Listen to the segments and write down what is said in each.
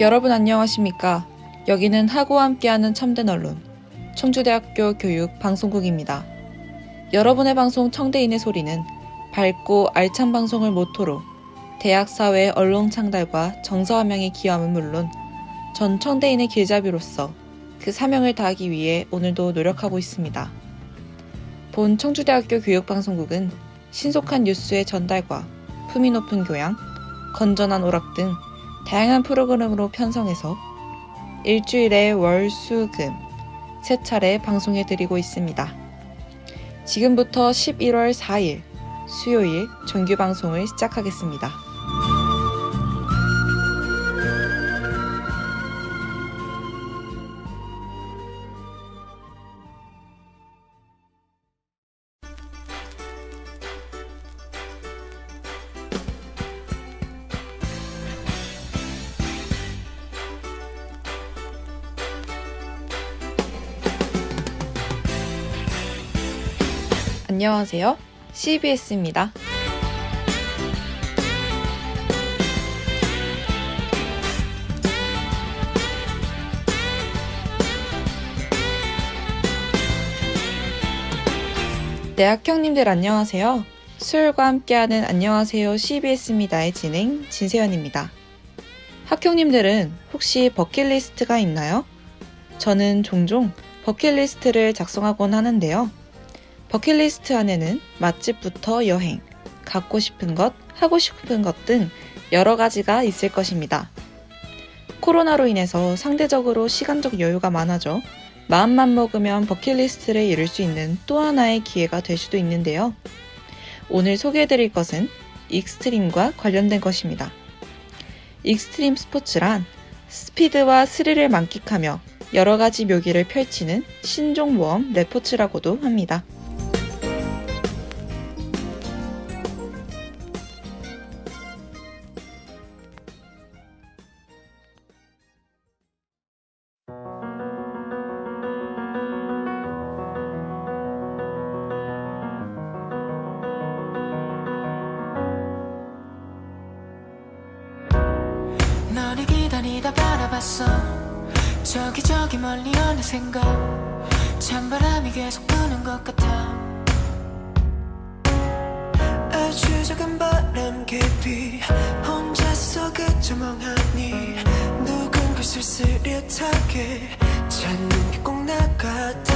여러분 안녕하십니까? 여기는 하고와 함께하는 참된 언론, 청주대학교 교육방송국입니다. 여러분의 방송 청대인의 소리는 밝고 알찬 방송을 모토로 대학 사회 언론 창달과 정서 함양에 기여함은 물론 전 청대인의 길잡이로서 그 사명을 다하기 위해 오늘도 노력하고 있습니다. 본 청주대학교 교육방송국은 신속한 뉴스의 전달과 품위 높은 교양, 건전한 오락 등 다양한 프로그램으로 편성해서 일주일에 월, 수, 금 세 차례 방송해드리고 있습니다. 지금부터 11월 4일 수요일 정규 방송을 시작하겠습니다. 안녕하세요. CBS입니다. 네, 학형님들 안녕하세요. 수요일과 함께하는 안녕하세요 CBS입니다의 진행 진세연입니다. 학형님들은 혹시 버킷리스트가 있나요? 저는 종종 버킷리스트를 작성하곤 하는데요. 버킷리스트 안에는 맛집부터 여행, 갖고 싶은 것, 하고 싶은 것 등 여러 가지가 있을 것입니다. 코로나로 인해서 상대적으로 시간적 여유가 많아져 마음만 먹으면 버킷리스트를 이룰 수 있는 또 하나의 기회가 될 수도 있는데요. 오늘 소개해드릴 것은 익스트림과 관련된 것입니다. 익스트림 스포츠란 스피드와 스릴을 만끽하며 여러 가지 묘기를 펼치는 신종 모험 레포츠라고도 합니다. 너를 기다리다 바라봤어. 저기 멀리 어느샌가 찬바람이 계속 부는 것 같아. 아주 작은 바람 깊이 혼자서 그저 멍하니 누군가 쓸쓸하게 찾는 게 꼭 나 같아.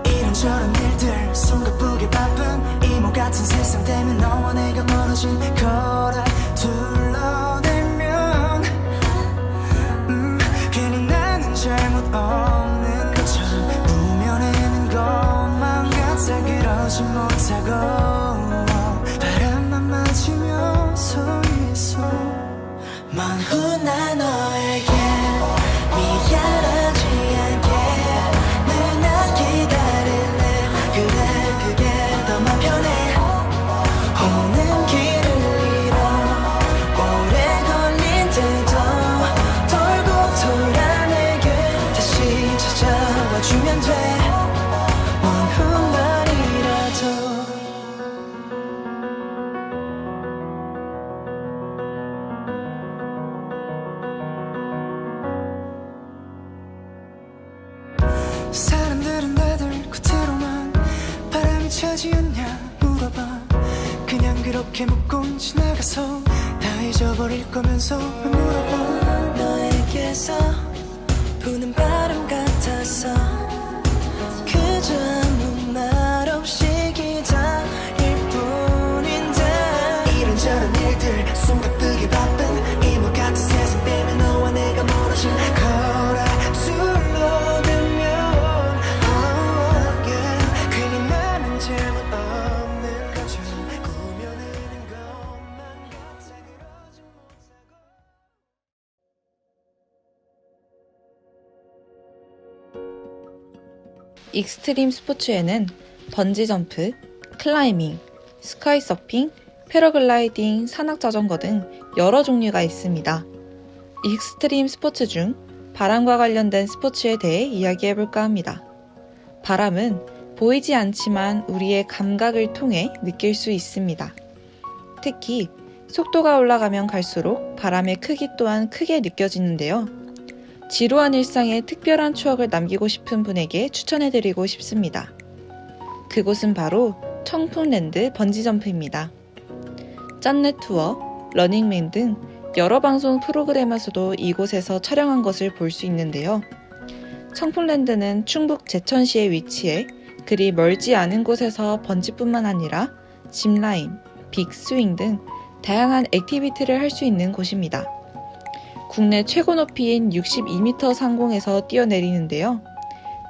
이런저런 일들 숨가쁘게 바쁜 이모 같은 세상 때문에 너와 내가 멀어진 거라 둘러대면 괜히 나는 잘못 없는 것처럼 부면해는 것만 같아. 그러지 못하고 바람만 맞으며 서 있어. 먼 훗날 너에게 미안하지 않게 늘 나 기다릴래. 그래 그게 더 맘 편해. 오는 길을 잃어 오래 걸린데도 돌고 돌아 내게 다시 찾아와 주면 돼. 먼 훗날이라도. 사람들은 다들 겉으로만 바람이 차지했냐 물어봐. 그냥 그렇게 묻고 지나가서 다 잊어버릴 거면서 왜 물어봐. 너에게서 부는 바람 같아서 그저 아무 말 없이 기다릴 뿐인데. 이런저런 일들 숨가쁘게 바쁜 이모 같은 세상 때문에 너와 내가 멀어진 거라 둘러대면 괜히 나는 잘못 없는 것처럼 꾸며내는 것만 같아. 그러지 못하고. 익스트림 스포츠에는 번지점프, 클라이밍, 스카이서핑, 패러글라이딩, 산악자전거 등 여러 종류가 있습니다. 익스트림 스포츠 중 바람과 관련된 스포츠에 대해 이야기해볼까 합니다. 바람은 보이지 않지만 우리의 감각을 통해 느낄 수 있습니다. 특히 속도가 올라가면 갈수록 바람의 크기 또한 크게 느껴지는데요. 지루한 일상에 특별한 추억을 남기고 싶은 분에게 추천해드리고 싶습니다. 그곳은 바로 청풍랜드 번지점프입니다. 짠내 투어, 러닝맨 등 여러 방송 프로그램에서도 이곳에서 촬영한 것을 볼 수 있는데요. 청풍랜드는 충북 제천시에 위치해 그리 멀지 않은 곳에서 번지뿐만 아니라 짚라인, 빅스윙 등 다양한 액티비티를 할 수 있는 곳입니다. 국내 최고 높이인 62m 상공에서 뛰어내리는데요.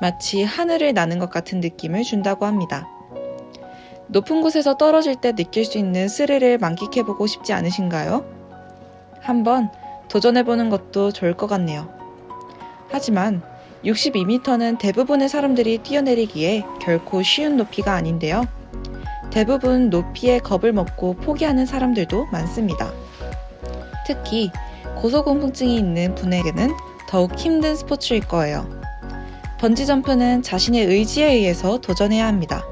마치 하늘을 나는 것 같은 느낌을 준다고 합니다. 높은 곳에서 떨어질 때 느낄 수 있는 스릴을 만끽해보고 싶지 않으신가요? 한번 도전해보는 것도 좋을 것 같네요. 하지만 62m는 대부분의 사람들이 뛰어내리기에 결코 쉬운 높이가 아닌데요. 대부분 높이에 겁을 먹고 포기하는 사람들도 많습니다. 특히 고소공포증이 있는 분에게는 더욱 힘든 스포츠일 거예요. 번지점프는 자신의 의지에 의해서 도전해야 합니다.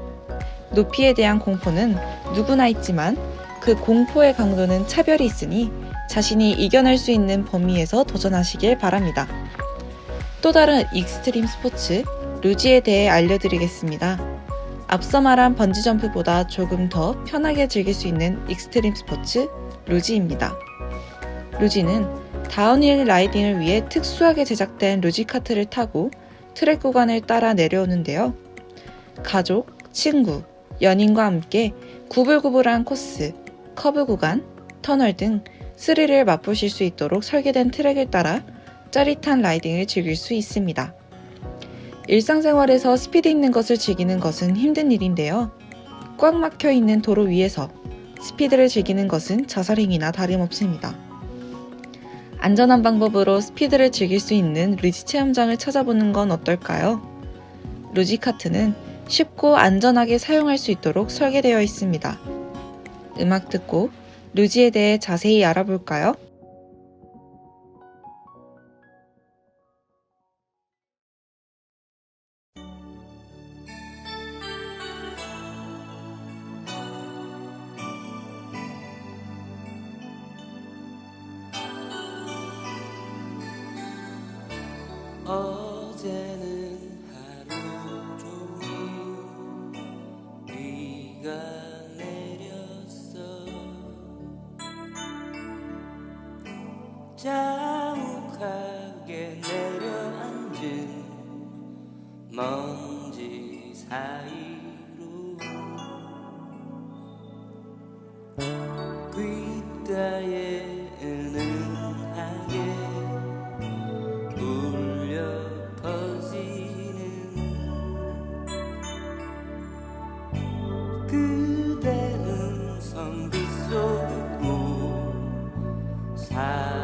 높이에 대한 공포는 누구나 있지만 그 공포의 강도는 차별이 있으니 자신이 이겨낼 수 있는 범위에서 도전하시길 바랍니다. 또 다른 익스트림 스포츠, 루지에 대해 알려드리겠습니다. 앞서 말한 번지점프보다 조금 더 편하게 즐길 수 있는 익스트림 스포츠, 루지입니다. 루지는 다운힐 라이딩을 위해 특수하게 제작된 루지카트를 타고 트랙 구간을 따라 내려오는데요. 가족, 친구, 연인과 함께 구불구불한 코스, 커브 구간, 터널 등 스릴을 맛보실 수 있도록 설계된 트랙을 따라 짜릿한 라이딩을 즐길 수 있습니다. 일상생활에서 스피드 있는 것을 즐기는 것은 힘든 일인데요. 꽉 막혀 있는 도로 위에서 스피드를 즐기는 것은 자살행위나 다름없습니다. 안전한 방법으로 스피드를 즐길 수 있는 루지 체험장을 찾아보는 건 어떨까요? 루지카트는 쉽고 안전하게 사용할 수 있도록 설계되어 있습니다. 음악 듣고 루지에 대해 자세히 알아볼까요? 어제는 하루 종일 비가 내렸어. 자욱하게 내려앉은 먼지 사이로 귓가에 은은하게 울려 퍼지는 그대 음성 빗속으로 사라져버려.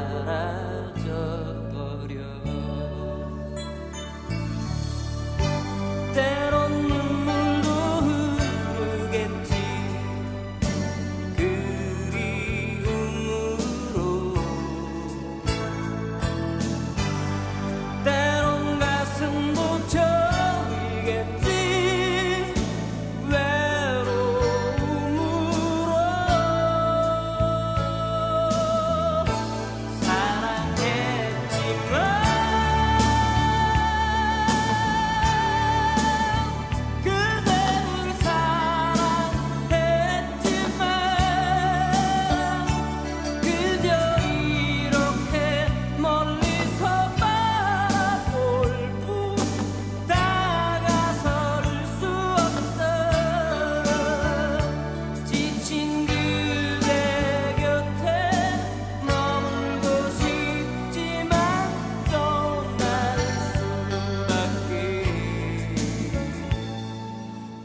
때론 눈물도 흐르겠지 그리움으로. 때론 가슴도 저리겠지 외로움으로. 사랑했지만 그대를 사랑했지만 그저 이렇게 멀리서 바라볼 뿐 다가설 수 없어. 지친 그대 곁에 머물고 싶지만 떠날 수밖에.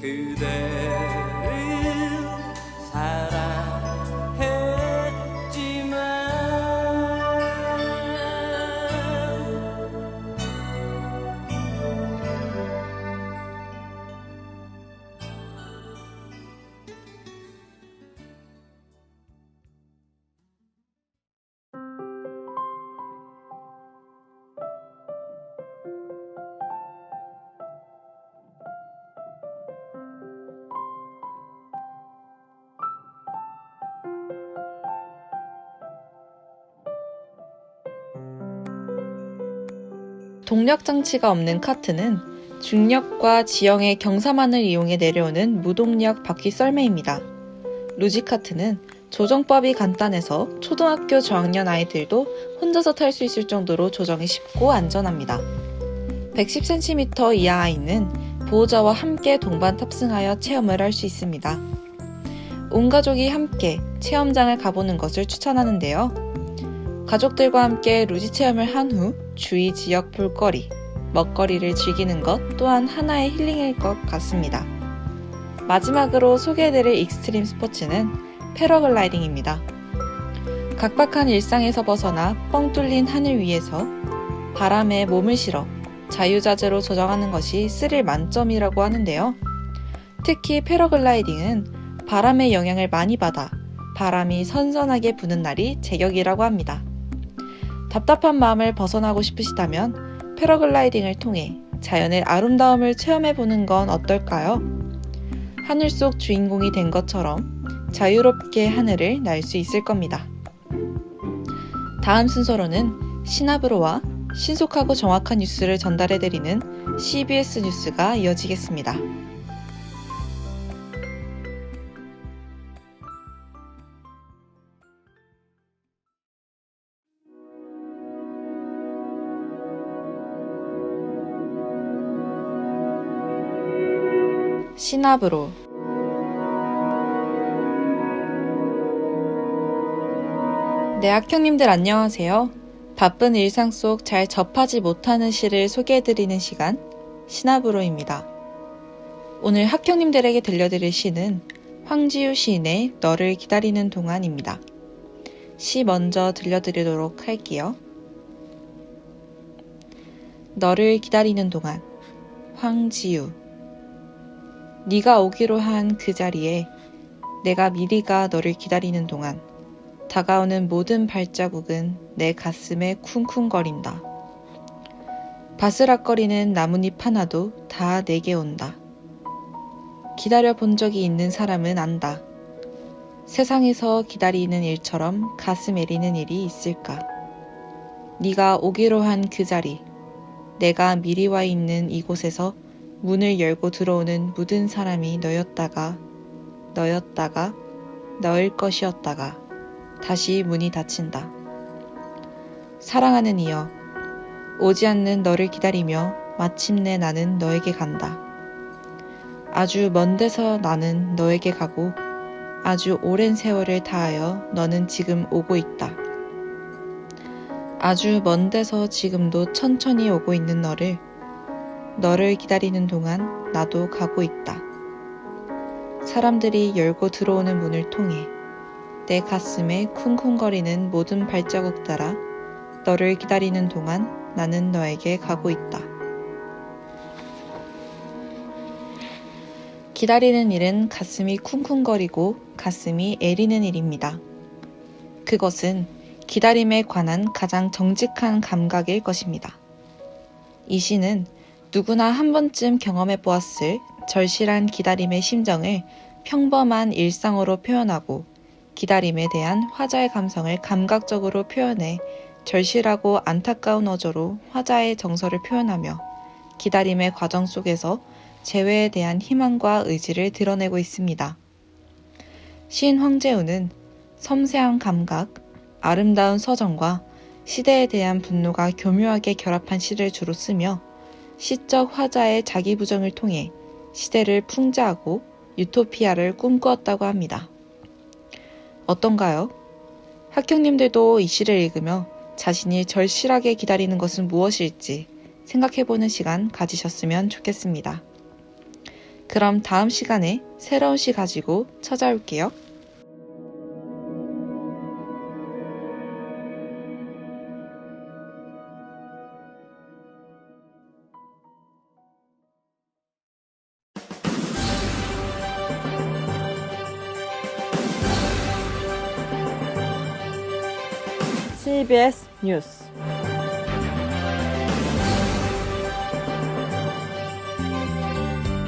그대를 사랑했지만. 동력 장치가 없는 카트는 중력과 지형의 경사만을 이용해 내려오는 무동력 바퀴 썰매입니다. 루지 카트는 조정법이 간단해서 초등학교 저학년 아이들도 혼자서 탈 수 있을 정도로 조정이 쉽고 안전합니다. 110cm 이하 아이는 보호자와 함께 동반 탑승하여 체험을 할 수 있습니다. 온 가족이 함께 체험장을 가보는 것을 추천하는데요. 가족들과 함께 루지 체험을 한 후 주위 지역 볼거리, 먹거리를 즐기는 것 또한 하나의 힐링일 것 같습니다. 마지막으로 소개해드릴 익스트림 스포츠는 패러글라이딩입니다. 각박한 일상에서 벗어나 뻥 뚫린 하늘 위에서 바람에 몸을 실어 자유자재로 조정하는 것이 스릴 만점이라고 하는데요. 특히 패러글라이딩은 바람의 영향을 많이 받아 바람이 선선하게 부는 날이 제격이라고 합니다. 답답한 마음을 벗어나고 싶으시다면 패러글라이딩을 통해 자연의 아름다움을 체험해보는 건 어떨까요? 하늘 속 주인공이 된 것처럼 자유롭게 하늘을 날 수 있을 겁니다. 다음 순서로는 시나브로와 신속하고 정확한 뉴스를 전달해드리는 CBS 뉴스가 이어지겠습니다. 시나브로 네, 학형님들 안녕하세요. 바쁜 일상 속 잘 접하지 못하는 시를 소개해드리는 시간, 시나브로입니다. 오늘 학형님들에게 들려드릴 시는 황지우 시인의 너를 기다리는 동안입니다. 시 먼저 들려드리도록 할게요. 너를 기다리는 동안, 황지우. 네가 오기로 한 그 자리에 내가 미리 가 너를 기다리는 동안 다가오는 모든 발자국은 내 가슴에 쿵쿵거린다. 바스락거리는 나뭇잎 하나도 다 내게 온다. 기다려 본 적이 있는 사람은 안다. 세상에서 기다리는 일처럼 가슴 애리는 일이 있을까. 네가 오기로 한 그 자리, 내가 미리 와 있는 이곳에서 문을 열고 들어오는 모든 사람이 너였다가 너일 것이었다가 다시 문이 닫힌다. 사랑하는 이여, 오지 않는 너를 기다리며 마침내 나는 너에게 간다. 아주 먼 데서 나는 너에게 가고 아주 오랜 세월을 다하여 너는 지금 오고 있다. 아주 먼 데서 지금도 천천히 오고 있는 너를 기다리는 동안 나도 가고 있다. 사람들이 열고 들어오는 문을 통해 내 가슴에 쿵쿵거리는 모든 발자국 따라 너를 기다리는 동안 나는 너에게 가고 있다. 기다리는 일은 가슴이 쿵쿵거리고 가슴이 애리는 일입니다. 그것은 기다림에 관한 가장 정직한 감각일 것입니다. 이 시는 누구나 한 번쯤 경험해 보았을 절실한 기다림의 심정을 평범한 일상어로 표현하고 기다림에 대한 화자의 감성을 감각적으로 표현해 절실하고 안타까운 어조로 화자의 정서를 표현하며 기다림의 과정 속에서 재회에 대한 희망과 의지를 드러내고 있습니다. 시인 황제우는 섬세한 감각, 아름다운 서정과 시대에 대한 분노가 교묘하게 결합한 시를 주로 쓰며 시적 화자의 자기 부정을 통해 시대를 풍자하고 유토피아를 꿈꾸었다고 합니다. 어떤가요? 학형님들도 이 시를 읽으며 자신이 절실하게 기다리는 것은 무엇일지 생각해보는 시간 가지셨으면 좋겠습니다. 그럼 다음 시간에 새로운 시 가지고 찾아올게요. CBS 뉴스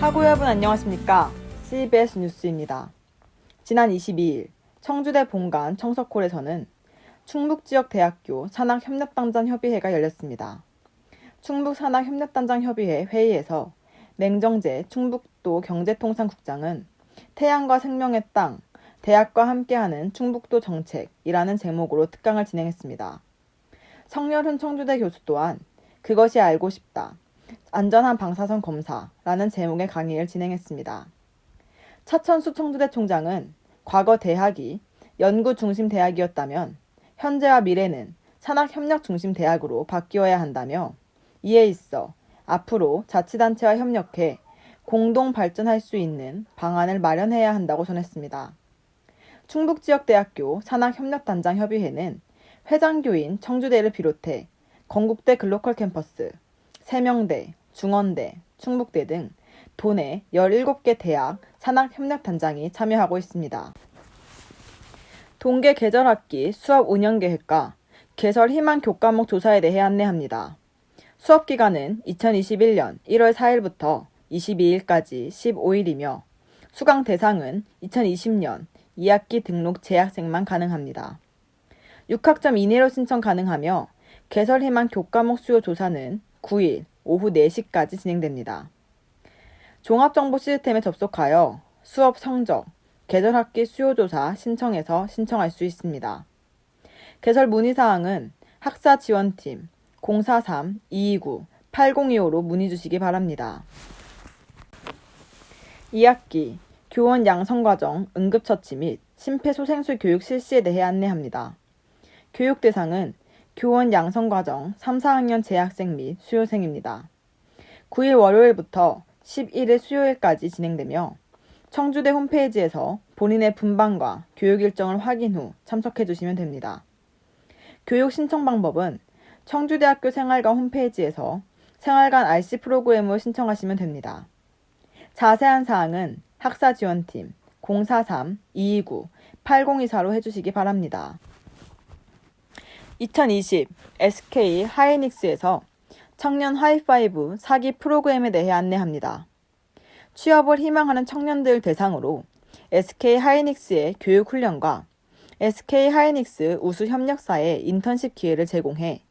하고 여러분 안녕하십니까? CBS 뉴스입니다. 지난 22일 청주대 본관 청석홀에서는 충북지역대학교 산학협력방전협의회가 열렸습니다. 충북산학협력단장협의회 회의에서 맹정재 충북도 경제통상국장은 태양과 생명의 땅, 대학과 함께하는 충북도 정책이라는 제목으로 특강을 진행했습니다. 성렬훈 청주대 교수 또한 그것이 알고 싶다, 안전한 방사선 검사라는 제목의 강의를 진행했습니다. 차천수 청주대 총장은 과거 대학이 연구 중심 대학이었다면 현재와 미래는 산학협력 중심 대학으로 바뀌어야 한다며 이에 있어 앞으로 자치단체와 협력해 공동 발전할 수 있는 방안을 마련해야 한다고 전했습니다. 충북지역대학교 산학협력단장협의회는 회장교인 청주대를 비롯해 건국대 글로컬 캠퍼스, 세명대, 중원대, 충북대 등 도내 17개 대학 산학협력단장이 참여하고 있습니다. 동계 계절학기 수업 운영계획과 개설 희망 교과목 조사에 대해 안내합니다. 수업기간은 2021년 1월 4일부터 22일까지 15일이며 수강 대상은 2020년 2학기 등록 재학생만 가능합니다. 6학점 이내로 신청 가능하며 개설 희망 교과목 수요 조사는 9일 오후 4시까지 진행됩니다. 종합정보 시스템에 접속하여 수업 성적, 계절학기 수요조사 신청해서 신청할 수 있습니다. 개설 문의사항은 학사지원팀 043-229-8025로 문의 주시기 바랍니다. 2학기 교원 양성과정 응급처치 및 심폐소생술 교육 실시에 대해 안내합니다. 교육 대상은 교원 양성과정 3, 4학년 재학생 및 수요생입니다. 9일 월요일부터 11일 수요일까지 진행되며 청주대 홈페이지에서 본인의 분반과 교육 일정을 확인 후 참석해 주시면 됩니다. 교육 신청 방법은 청주대학교 생활관 홈페이지에서 생활관 RC 프로그램으로 신청하시면 됩니다. 자세한 사항은 학사지원팀 043-229-8024로 해주시기 바랍니다. 2020 SK 하이닉스에서 청년 하이파이브 사기 프로그램에 대해 안내합니다. 취업을 희망하는 청년들 대상으로 SK 하이닉스의 교육 훈련과 SK 하이닉스 우수 협력사의 인턴십 기회를 제공해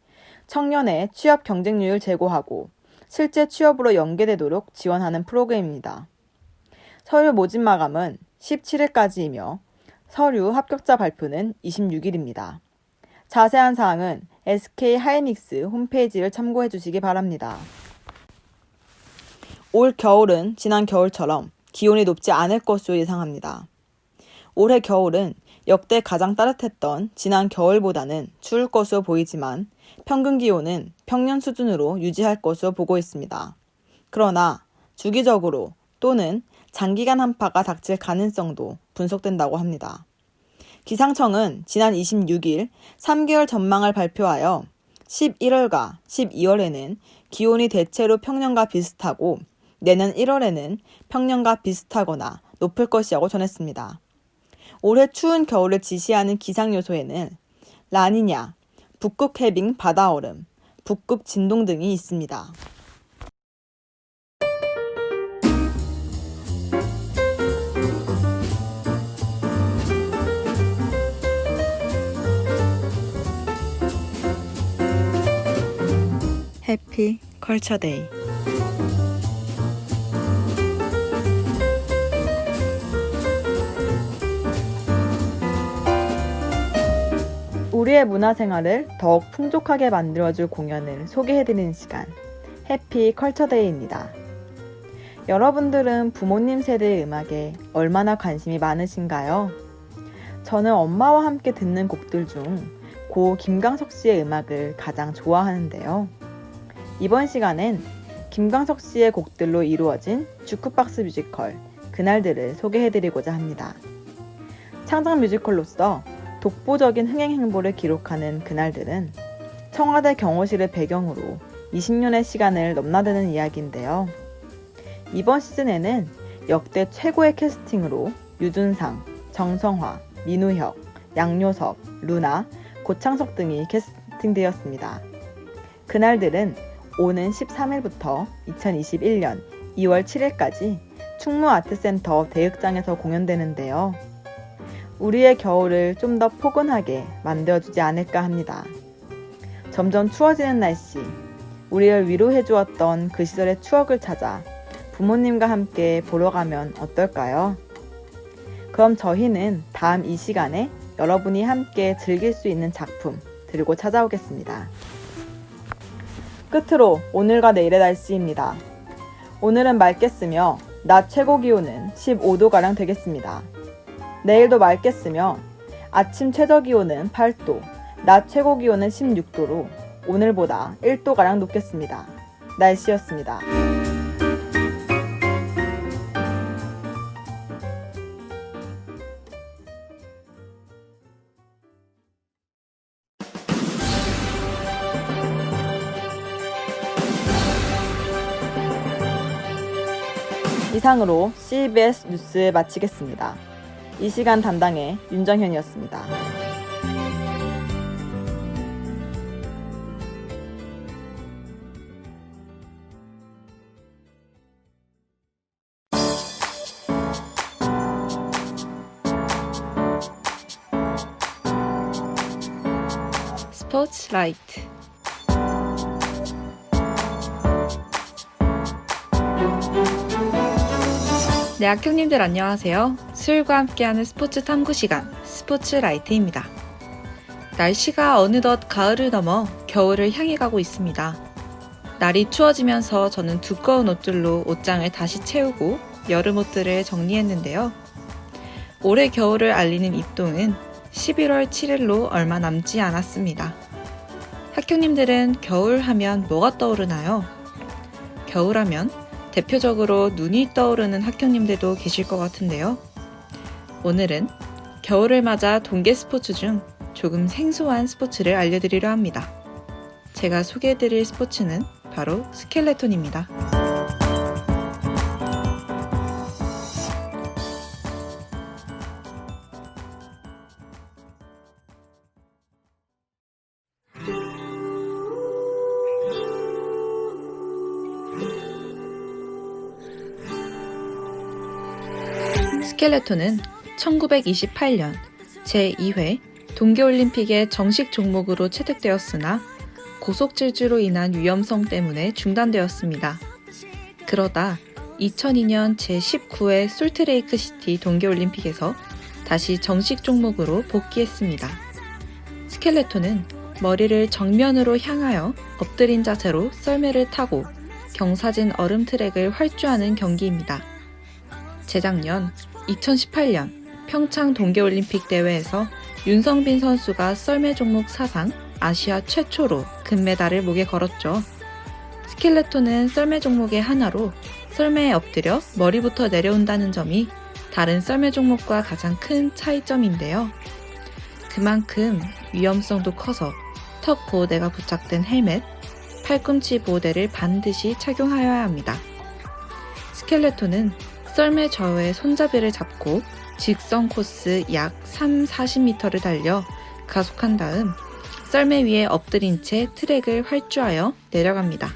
청년의 취업 경쟁률을 제고하고 실제 취업으로 연계되도록 지원하는 프로그램입니다. 서류 모집 마감은 17일까지이며 서류 합격자 발표는 26일입니다. 자세한 사항은 SK 하이닉스 홈페이지를 참고해 주시기 바랍니다. 올 겨울은 지난 겨울처럼 기온이 높지 않을 것으로 예상합니다. 올해 겨울은 역대 가장 따뜻했던 지난 겨울보다는 추울 것으로 보이지만 평균 기온은 평년 수준으로 유지할 것으로 보고 있습니다. 그러나 주기적으로 또는 장기간 한파가 닥칠 가능성도 분석된다고 합니다. 기상청은 지난 26일 3개월 전망을 발표하여 11월과 12월에는 기온이 대체로 평년과 비슷하고 내년 1월에는 평년과 비슷하거나 높을 것이라고 전했습니다. 올해 추운 겨울을 지시하는 기상요소에는 라니냐, 북극 해빙 바다얼음, 북극 진동 등이 있습니다. 해피 컬처데이. 우리의 문화생활을 더욱 풍족하게 만들어줄 공연을 소개해드리는 시간, 해피 컬처데이입니다. 여러분들은 부모님 세대의 음악에 얼마나 관심이 많으신가요? 저는 엄마와 함께 듣는 곡들 중 고 김광석 씨의 음악을 가장 좋아하는데요. 이번 시간엔 김광석 씨의 곡들로 이루어진 주크박스 뮤지컬 그날들을 소개해드리고자 합니다. 창작 뮤지컬로서 독보적인 흥행 행보를 기록하는 그날들은 청와대 경호실을 배경으로 20년의 시간을 넘나드는 이야기인데요. 이번 시즌에는 역대 최고의 캐스팅으로 유준상, 정성화, 민우혁, 양요섭, 루나, 고창석 등이 캐스팅되었습니다. 그날들은 오는 13일부터 2021년 2월 7일까지 충무아트센터 대극장에서 공연되는데요. 우리의 겨울을 좀 더 포근하게 만들어주지 않을까 합니다. 점점 추워지는 날씨, 우리를 위로해 주었던 그 시절의 추억을 찾아 부모님과 함께 보러 가면 어떨까요? 그럼 저희는 다음 이 시간에 여러분이 함께 즐길 수 있는 작품 들고 찾아오겠습니다. 끝으로 오늘과 내일의 날씨입니다. 오늘은 맑겠으며 낮 최고 기온은 15도가량 되겠습니다. 내일도 맑겠으며 아침 최저 기온은 8도, 낮 최고 기온은 16도로 오늘보다 1도가량 높겠습니다. 날씨였습니다. 이상으로 CBS 뉴스 마치겠습니다. 이 시간 담당의 윤정현이었습니다. 스포츠라이트. 네, 학형님들 안녕하세요. 수요일과 함께하는 스포츠 탐구 시간, 스포츠라이트입니다. 날씨가 어느덧 가을을 넘어 겨울을 향해 가고 있습니다. 날이 추워지면서 저는 두꺼운 옷들로 옷장을 다시 채우고 여름 옷들을 정리했는데요. 올해 겨울을 알리는 입동은 11월 7일로 얼마 남지 않았습니다. 학형님들은 겨울 하면 뭐가 떠오르나요? 겨울 하면 대표적으로 눈이 떠오르는 학형님들도 계실 것 같은데요. 오늘은 겨울을 맞아 동계 스포츠 중 조금 생소한 스포츠를 알려드리려 합니다. 제가 소개해드릴 스포츠는 바로 스켈레톤입니다. 스켈레톤은 1928년 제2회 동계올림픽의 정식 종목으로 채택되었으나 고속질주로 인한 위험성 때문에 중단되었습니다. 그러다 2002년 제19회 솔트레이크 시티 동계올림픽에서 다시 정식 종목으로 복귀했습니다. 스켈레톤은 머리를 정면으로 향하여 엎드린 자세로 썰매를 타고 경사진 얼음 트랙을 활주하는 경기입니다. 재작년 2018년 평창 동계올림픽 대회에서 윤성빈 선수가 썰매 종목 사상 아시아 최초로 금메달을 목에 걸었죠. 스켈레톤은 썰매 종목의 하나로 썰매에 엎드려 머리부터 내려온다는 점이 다른 썰매 종목과 가장 큰 차이점인데요. 그만큼 위험성도 커서 턱 보호대가 부착된 헬멧, 팔꿈치 보호대를 반드시 착용하여야 합니다. 스켈레톤은 썰매 좌우의 손잡이를 잡고 직선 코스 약 3-40m를 달려 가속한 다음 썰매 위에 엎드린 채 트랙을 활주하여 내려갑니다.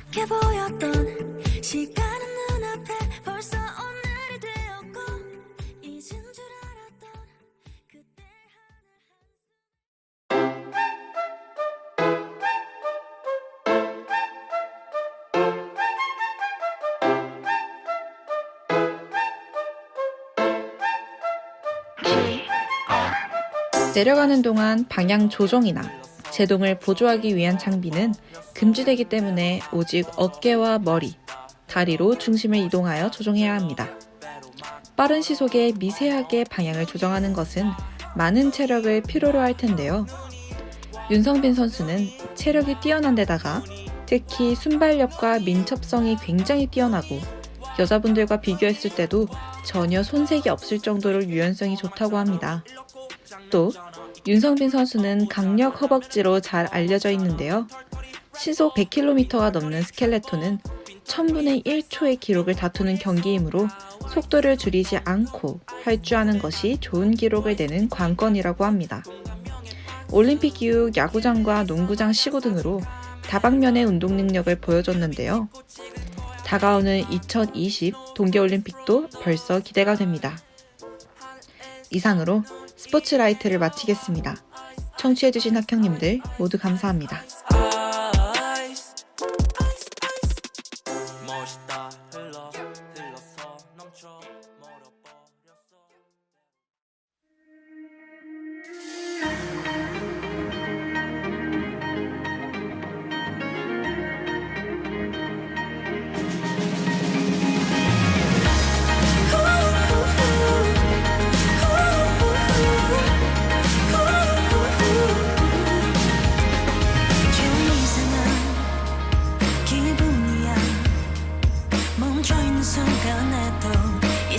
내려가는 동안 방향 조정이나 제동을 보조하기 위한 장비는 금지되기 때문에 오직 어깨와 머리, 다리로 중심을 이동하여 조정해야 합니다. 빠른 시속에 미세하게 방향을 조정하는 것은 많은 체력을 필요로 할 텐데요. 윤성빈 선수는 체력이 뛰어난 데다가 특히 순발력과 민첩성이 굉장히 뛰어나고 여자분들과 비교했을 때도 전혀 손색이 없을 정도로 유연성이 좋다고 합니다. 또 윤성빈 선수는 강력 허벅지로 잘 알려져 있는데요. 시속 100km가 넘는 스켈레톤은 1000분의 1초의 기록을 다투는 경기이므로 속도를 줄이지 않고 활주하는 것이 좋은 기록을 내는 관건이라고 합니다. 올림픽 이후 야구장과 농구장 시구 등으로 다방면의 운동 능력을 보여줬는데요. 다가오는 2020 동계올림픽도 벌써 기대가 됩니다. 이상으로 스포츠라이트를 마치겠습니다. 청취해주신 학형님들 모두 감사합니다.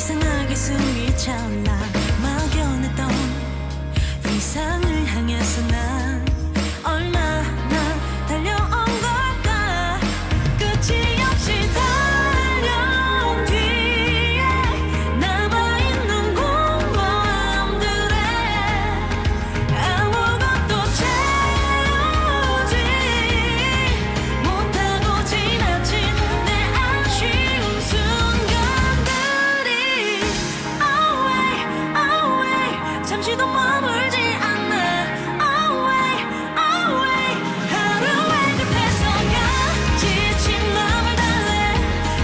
이상하게 숨이 차올라 막연했던 이상을 향해서 난 얼마나 달려온 걸까. 끝이 없이 달려온 뒤에 남아있는 공허함들에 아무것도 채우지 못하고 지나친 내 아쉬운 순간들이 Away, away 잠시도 머물지 않아. Away, away 하루의 끝에서야 지친 마음을 달래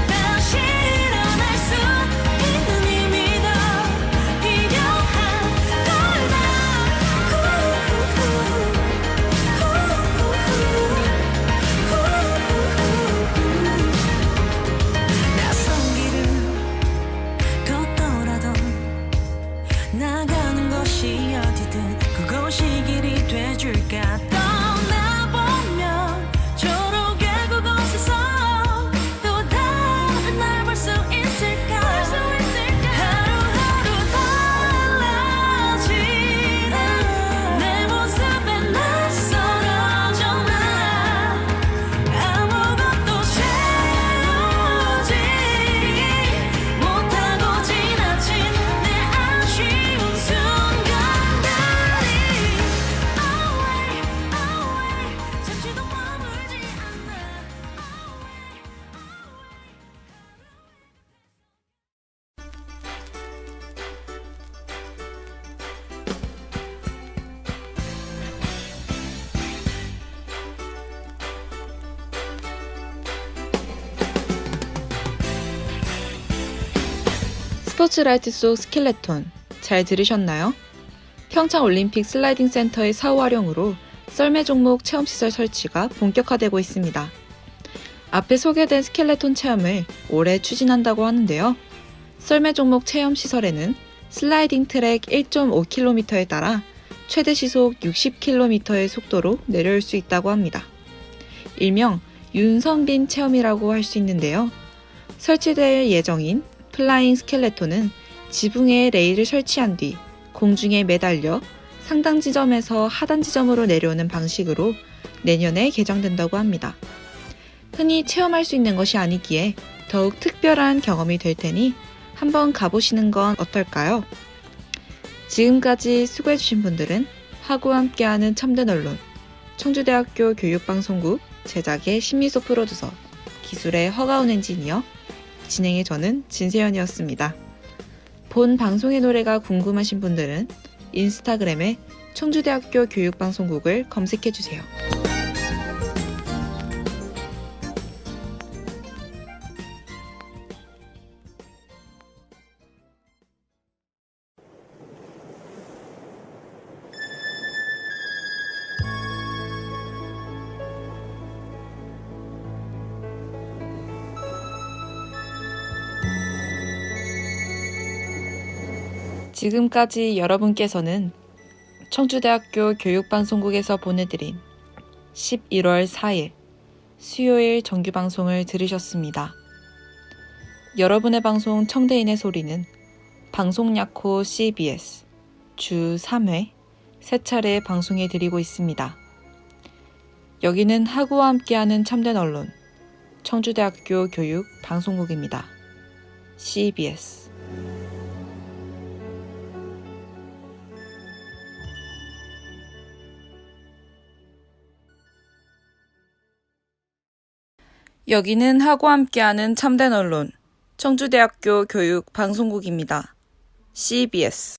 다시 일어날 수 있는 힘이 더 필요한 걸까. 낯선 길을 걷더라도 나가는 곳이 어디든 그곳이 길이 돼줄까. 떠나보면 초록의 그곳에서 또 다른 날 볼 수 있을까. 하루하루 달라지는 내 모습에 낯설어져 나 아무것도 채우지 못하고 지나친 내 아쉬운 순간들이 Away, away 잠시도 머물지 않아. 스포츠라이트 속 스켈레톤 잘 들으셨나요? 평창올림픽 슬라이딩 센터의 사후 활용으로 썰매 종목 체험시설 설치가 본격화되고 있습니다. 앞에 소개된 스켈레톤 체험을 올해 추진한다고 하는데요. 썰매 종목 체험시설에는 슬라이딩 트랙 1.5km에 따라 최대 시속 60km의 속도로 내려올 수 있다고 합니다. 일명 윤선빈 체험이라고 할 수 있는데요. 설치될 예정인 플라잉 스켈레톤은 지붕에 레일을 설치한 뒤 공중에 매달려 상단 지점에서 하단 지점으로 내려오는 방식으로 내년에 개장된다고 합니다. 흔히 체험할 수 있는 것이 아니기에 더욱 특별한 경험이 될 테니 한번 가보시는 건 어떨까요? 지금까지 수고해주신 분들은 하구와 함께하는 참된 언론, 청주대학교 교육방송국 제작의 신미소 프로듀서, 기술의 허가운 엔지니어, 진행의 저는 진세연이었습니다. 본 방송의 노래가 궁금하신 분들은 인스타그램에 청주대학교 교육방송국을 검색해주세요. 지금까지 여러분께서는 청주대학교 교육방송국에서 보내드린 11월 4일 수요일 정규방송을 들으셨습니다. 여러분의 방송 청대인의 소리는 방송약호 CBS 주 3회 3차례 방송해드리고 있습니다. 여기는 하구와 함께하는 참된 언론 청주대학교 교육방송국입니다. CBS 여기는 하구와 함께하는 참된 언론 청주대학교 교육방송국입니다. CBS